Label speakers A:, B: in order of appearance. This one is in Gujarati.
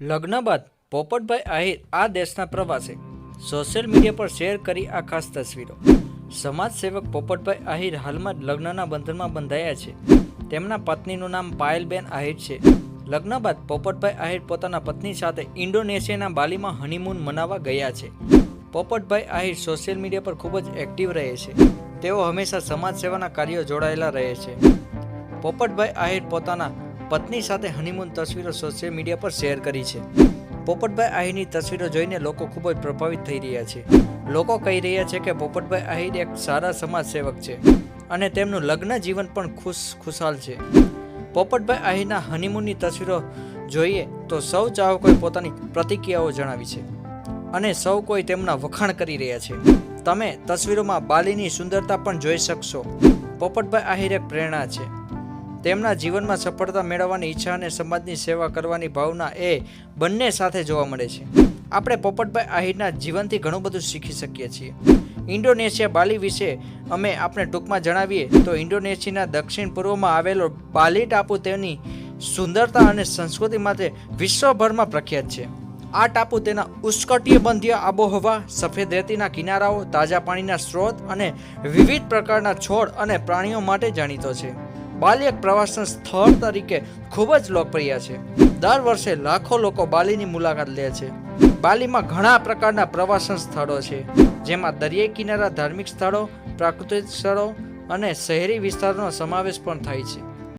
A: લગ્ન બાદ પોપટભાઈ આહિર આ દેશના પ્રવાસે સોશિયલ મીડિયા પર શેર કરી આ ખાસ તસવીરો। સમાજ સેવક પોપટભાઈ આહિર હાલમાં જ લગ્નના બંધનમાં બંધાયા છે। તેમના પત્નીનું નામ પાયલબેન આહિર છે। લગ્ન બાદ પોપટભાઈ આહિર પોતાના પત્ની સાથે ઇન્ડોનેશિયાના બાલીમાં હનીમૂન મનાવવા ગયા છે। પોપટભાઈ આહિર સોશિયલ મીડિયા પર ખૂબ જ એક્ટિવ રહે છે। તેઓ હંમેશા સમાજ સેવાના કાર્યો જોડાયેલા રહે છે। પોપટભાઈ આહિર પોતાના પત્ની સાથે હનીમૂન તસવીરો સોશિયલ મીડિયા પર શેર કરી છે। પોપટભાઈ આહિરની તસવીરો જોઈને લોકો ખૂબ જ પ્રભાવિત થઈ રહ્યા છે। લોકો કહી રહ્યા છે કે પોપટભાઈ આહિર એક સારા સમાજ સેવક છે અને તેમનું લગ્ન જીવન પણ ખુશાલ છે। પોપટભાઈ આહિરના હનીમૂનની તસવીરો જોઈએ તો સૌ ચાહકોએ પોતાની પ્રતિક્રિયાઓ જણાવી છે અને સૌ કોઈ તેમના વખાણ કરી રહ્યા છે। તમે તસવીરોમાં બાલીની સુંદરતા પણ જોઈ શકશો। પોપટભાઈ આહિર એક પ્રેરણા છે। તેમના જીવનમાં સફળતા મેળવવાની ઈચ્છા અને સમાજની સેવા કરવાની ભાવના એ બંને સાથે જોવા મળે છે। આપણે પોપટભાઈ આહિરના જીવનથી ઘણું બધું શીખી શકીએ છીએ। ઇન્ડોનેશિયા બાલી વિશે અમે આપણે ટૂંકમાં જણાવીએ તો ઇન્ડોનેશિયાના દક્ષિણ પૂર્વમાં આવેલો બાલી ટાપુ તેની સુંદરતા અને સંસ્કૃતિ માટે વિશ્વભરમાં પ્રખ્યાત છે। આ ટાપુ તેના ઉષ્ણકટિબંધીય આબોહવા, સફેદ રેતીના કિનારાઓ, તાજા પાણીના સ્ત્રોત અને વિવિધ પ્રકારના છોડ અને પ્રાણીઓ માટે જાણીતો છે। બાલી એક પ્રવાસન સ્થળ તરીકે ખૂબ જ લોકપ્રિય છે। દર વર્ષે લાખો લોકો બાલીની મુલાકાત લે છે। બાલીમાં ઘણા પ્રકારના પ્રવાસન સ્થળો છે, જેમાં દરિયાઈ કિનારા, ધાર્મિક સ્થળો, પ્રાકૃતિક સ્થળો અને શહેરી વિસ્તારોનો સમાવેશ પણ થાય છે।